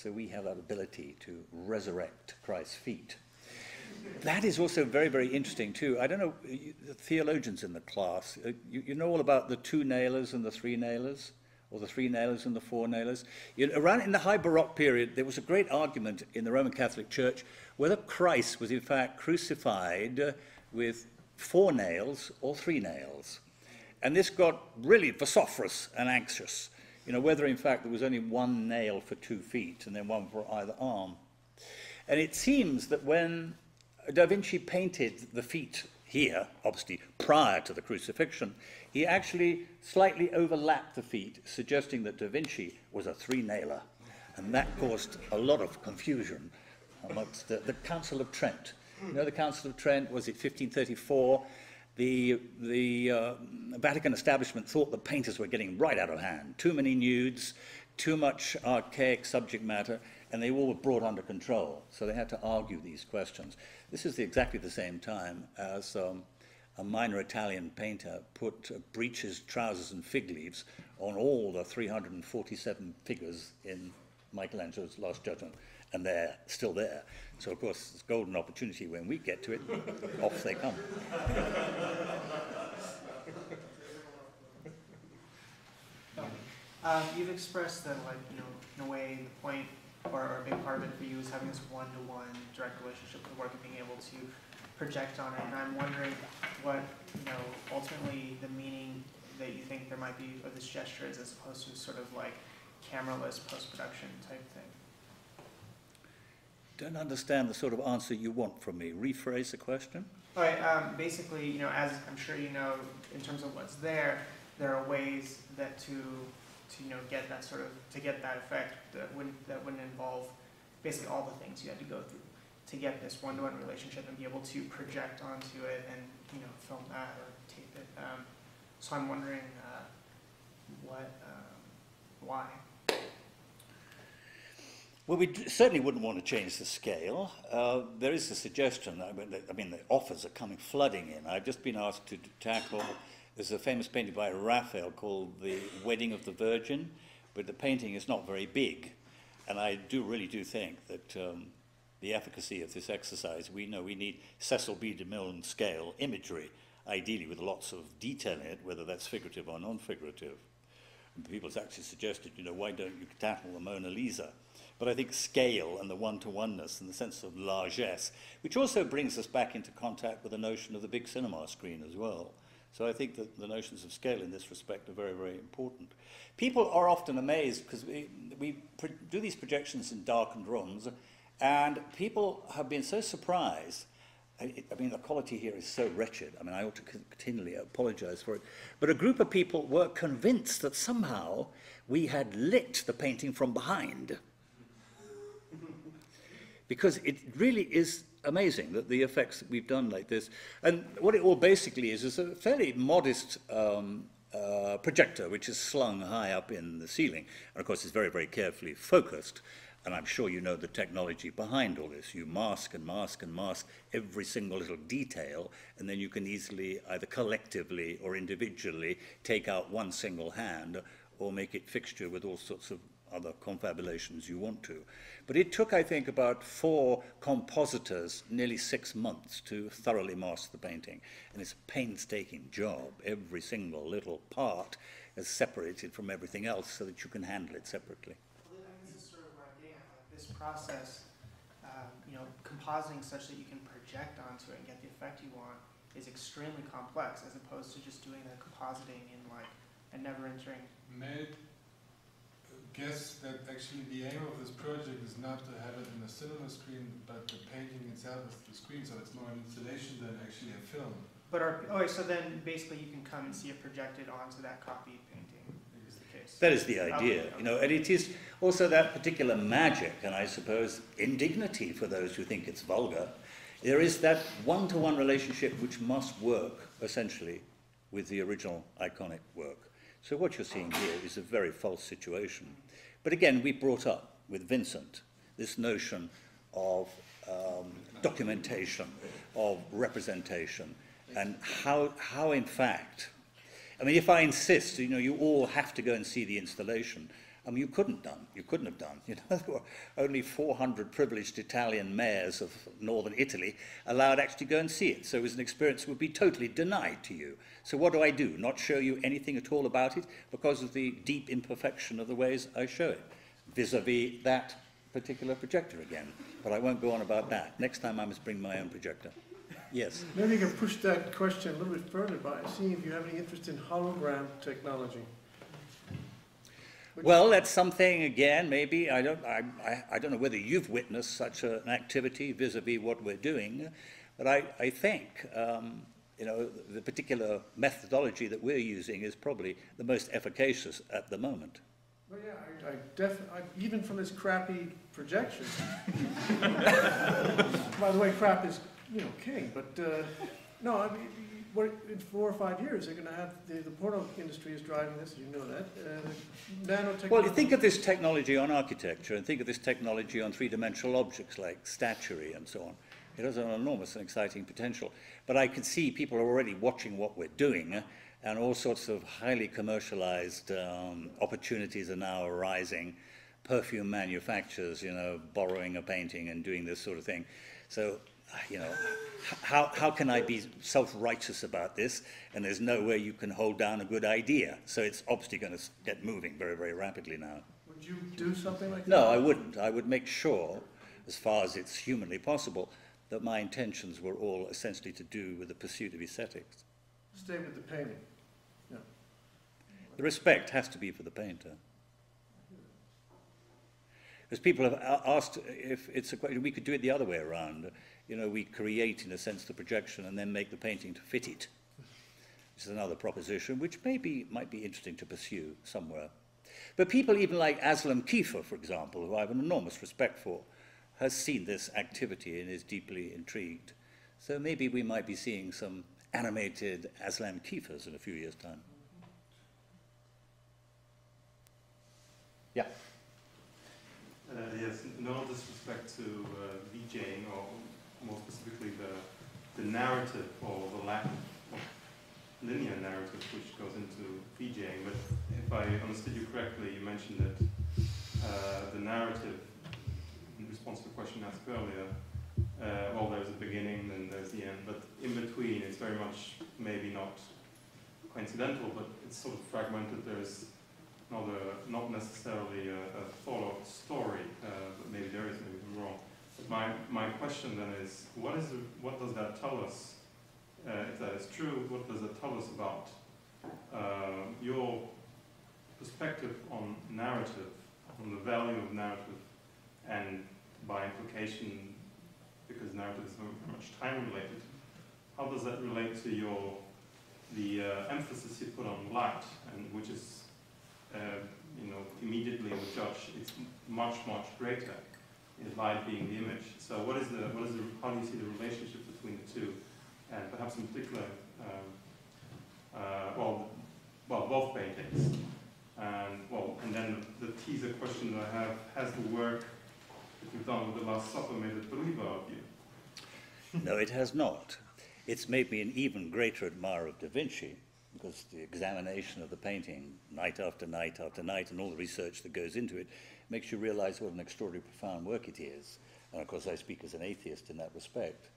So we have that ability to resurrect Christ's feet. That is also very, very interesting too. I don't know, the theologians in the class, you know all about the 2 nailers and the 3 nailers, or the 3 nailers and the 4 nailers? Around in the High Baroque period, there was a great argument in the Roman Catholic Church whether Christ was in fact crucified with 4 nails or 3 nails. And this got really vociferous and anxious, whether in fact there was only 1 nail for 2 feet and then 1 for either arm. And it seems that when Da Vinci painted the feet here, obviously prior to the crucifixion, he actually slightly overlapped the feet, suggesting that Da Vinci was a 3-nailer. And that caused a lot of confusion amongst the Council of Trent. The Council of Trent, was it 1534? The Vatican establishment thought the painters were getting right out of hand. Too many nudes, too much archaic subject matter, and they all were brought under control. So they had to argue these questions. This is exactly the same time as a minor Italian painter put breeches, trousers, and fig leaves on all the 347 figures in Michelangelo's Last Judgment, and they're still there. So, of course, it's a golden opportunity when we get to it. Off they come. You've expressed that, in a way, the point or a big part of it for you is having this one-to-one direct relationship with the work and being able to project on it. And I'm wondering what, ultimately the meaning that you think there might be of this gesture is, as opposed to sort of like cameraless post-production type thing. Don't understand the sort of answer you want from me. Rephrase the question. All right. Basically, as I'm sure you know, in terms of what's there are ways that to get that sort of, to get that effect that wouldn't involve basically all the things you had to go through to get this one-to-one relationship and be able to project onto it and film that or tape it. So I'm wondering why. Well, we certainly wouldn't want to change the scale. There is a suggestion. I mean, the offers are coming flooding in. I've just been asked to tackle. There's a famous painting by Raphael called The Wedding of the Virgin, but the painting is not very big. And I really do think that the efficacy of this exercise, we know we need Cecil B. DeMille scale imagery, ideally with lots of detail in it, whether that's figurative or non-figurative. People have actually suggested, why don't you tackle the Mona Lisa? But I think scale and the one-to-oneness and the sense of largesse, which also brings us back into contact with the notion of the big cinema screen as well. So I think that the notions of scale in this respect are very, very important. People are often amazed because we do these projections in darkened rooms, and people have been so surprised. I mean, the quality here is so wretched. I mean, I ought to continually apologize for it. But a group of people were convinced that somehow we had lit the painting from behind. Because it really is amazing that the effects that we've done like this. And what it all basically is a fairly modest projector, which is slung high up in the ceiling. And of course, it's very, very carefully focused. And I'm sure you know the technology behind all this. You mask and mask and mask every single little detail, and then you can easily, either collectively or individually, take out one single hand or make it fixture with all sorts of other confabulations you want to. But it took, I think, about 4 compositors nearly 6 months to thoroughly master the painting. And it's a painstaking job. Every single little part is separated from everything else so that you can handle it separately. Well, this is sort of what I'm getting at. Like this process, compositing such that you can project onto it and get the effect you want is extremely complex, as opposed to just doing the compositing in and never entering. Guess that actually the aim of this project is not to have it in a cinema screen, but the painting itself is the screen, so it's more an installation than actually a film. But so then basically you can come and see it projected onto that copy painting, is the case. That is the idea, and it is also that particular magic, and I suppose indignity for those who think it's vulgar. There is that one-to-one relationship which must work, essentially, with the original iconic work. So what you're seeing here is a very false situation. But again, we brought up with Vincent this notion of documentation, of representation, and how in fact, I mean, if I insist, you all have to go and see the installation, I mean, you couldn't have done. You know, there were only 400 privileged Italian mayors of northern Italy allowed actually to go and see it. So it was an experience that would be totally denied to you. So what do? Not show you anything at all about it because of the deep imperfection of the ways I show it, vis-a-vis that particular projector again. But I won't go on about that. Next time I must bring my own projector. Yes? Maybe you can push that question a little bit further by seeing if you have any interest in hologram technology. Well, that's something, again, maybe, I don't know whether you've witnessed such an activity vis-a-vis what we're doing, but I think, you know, the particular methodology that we're using is probably the most efficacious at the moment. Well, yeah, even from this crappy projection. By the way, crap is, you know, king, but no, I mean, in 4 or 5 years, they're going to have, the porno industry is driving this, you know that, nanotechnology. Well, you think of this technology on architecture and think of this technology on three-dimensional objects like statuary and so on. It has an enormous and exciting potential. But I can see people are already watching what we're doing, and all sorts of highly commercialized opportunities are now arising. Perfume manufacturers, you know, borrowing a painting and doing this sort of thing. So, you know, how can I be self-righteous about this? And there's no way you can hold down a good idea. So it's obviously going to get moving very, very rapidly now. Would you do something like that? No, I wouldn't. I would make sure, as far as it's humanly possible, that my intentions were all essentially to do with the pursuit of aesthetics. Stay with the painting. Yeah. The respect has to be for the painter. Because people have asked if it's a question, we could do it the other way around. You know, we create, in a sense, the projection and then make the painting to fit it. Which is another proposition, which might be interesting to pursue somewhere. But people even like Aslam Kiefer, for example, who I have an enormous respect for, has seen this activity and is deeply intrigued. So maybe we might be seeing some animated Aslam Kiefers in a few years' time. Yeah. Yes, no disrespect to VJing, or more specifically the narrative or the lack of linear narrative which goes into VJing. But if I understood you correctly, you mentioned that the narrative, in response to the question asked earlier, well, there's a beginning, then there's the end, but in between it's very much maybe not coincidental, but it's sort of fragmented. There's not necessarily a thought-out story, but maybe there is, maybe I'm wrong. But my question then is, what does that tell us, if that is true, what does it tell us about your perspective on narrative, on the value of narrative, and by implication, because narrative is very much time-related, how does that relate to the emphasis you put on light, and which is you know, immediately we judge it's much greater, in light being the image. So how do you see the relationship between the two, and perhaps in particular, well, both paintings, and then the teaser question that I have: has the work that you've done with the Last Supper made a believer of you? No, it has not. It's made me an even greater admirer of Da Vinci, because the examination of the painting night after night after night and all the research that goes into it makes you realize what an extraordinarily profound work it is. And of course I speak as an atheist in that respect.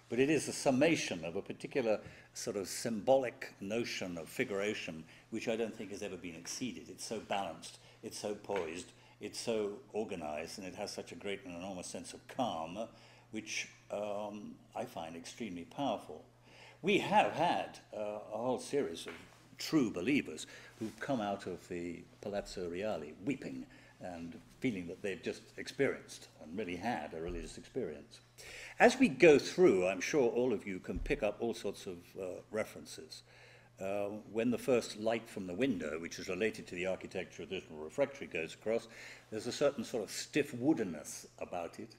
But it is a summation of a particular sort of symbolic notion of figuration which I don't think has ever been exceeded. It's so balanced, it's so poised, it's so organized, and it has such a great and enormous sense of calm, which I find extremely powerful. We have had a whole series of true believers who've come out of the Palazzo Reale weeping and feeling that they've just experienced and really had a religious experience. As we go through, I'm sure all of you can pick up all sorts of references. When the first light from the window, which is related to the architecture of the little refectory, goes across, there's a certain sort of stiff woodenness about it,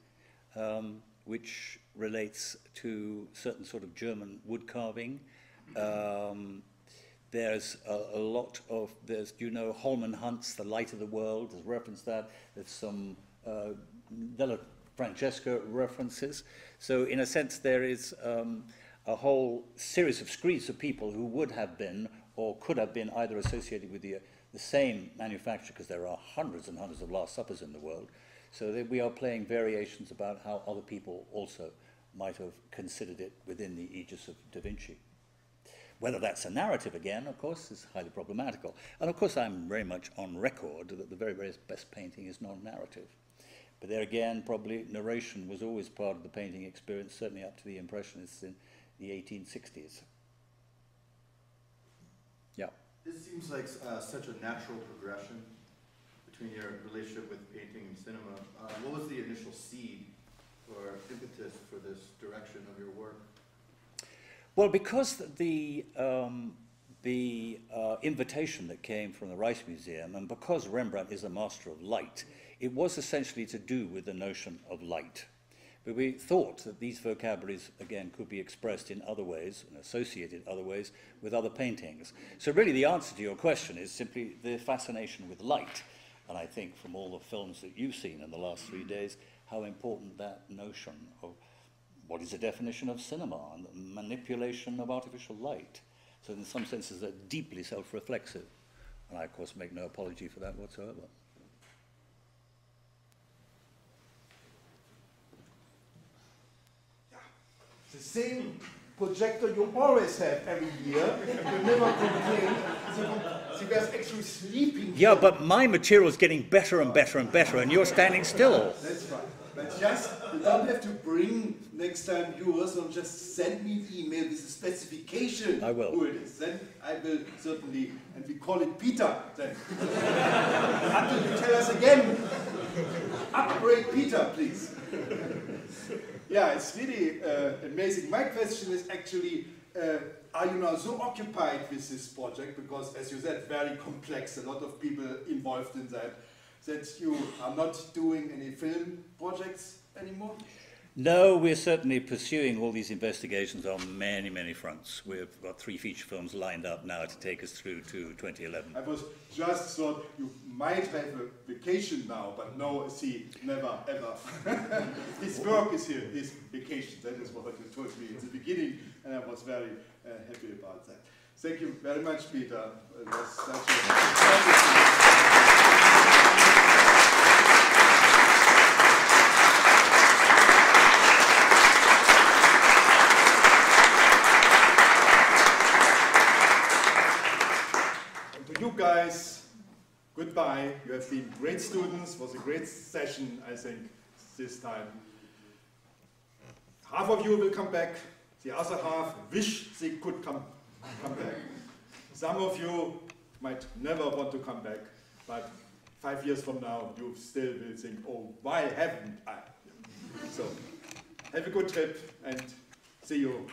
which relates to certain sort of German wood carving. There's a lot of, do you know Holman Hunt's The Light of the World? There's reference to that. There's some Della Francesca references. So in a sense there is a whole series of screeds of people who would have been or could have been either associated with the the same manufacturer, because there are hundreds and hundreds of Last Suppers in the world, so that we are playing variations about how other people also might have considered it within the aegis of Da Vinci. Whether that's a narrative again, of course, is highly problematical. And of course, I'm very much on record that the very, very best painting is non-narrative. But there again, probably narration was always part of the painting experience, certainly up to the Impressionists in the 1860s. Yeah. This seems like such a natural progression between your relationship with painting and cinema. What was the initial seed or impetus for this direction of your work? Well, because the invitation that came from the Rijksmuseum, and because Rembrandt is a master of light, it was essentially to do with the notion of light. But we thought that these vocabularies, again, could be expressed in other ways, and associated other ways, with other paintings. So really the answer to your question is simply the fascination with light. And I think from all the films that you've seen in the last 3 days, how important that notion of what is the definition of cinema and the manipulation of artificial light. So in some senses, they're deeply self-reflexive. And I, of course, make no apology for that whatsoever. The same projector you always have every year. You never complain. She was actually sleeping. Yeah, but my material is getting better and better and better, and you're standing still. That's right. But just, you don't have to bring next time yours, and just send me the email with the specification. I will. Who it is. Then I will certainly, and we call it Peter then. Until you tell us again. Upgrade Peter, please. Yeah, it's really amazing. My question is actually, are you now so occupied with this project, because as you said, very complex, a lot of people involved in that, that you are not doing any film projects anymore? No, we're certainly pursuing all these investigations on many, many fronts. We've got 3 feature films lined up now to take us through to 2011. I was just thought you might have a vacation now, but no, see, never, ever. His work is here, his vacation. That is what you told me in the beginning, and I was very happy about that. Thank you very much, Peter. It was such a... You guys, goodbye. You have been great students. It was a great session, I think, this time. Half of you will come back. The other half wish they could come back. Some of you might never want to come back, but 5 years from now, you still will think, oh, why haven't I? So, have a good trip and see you.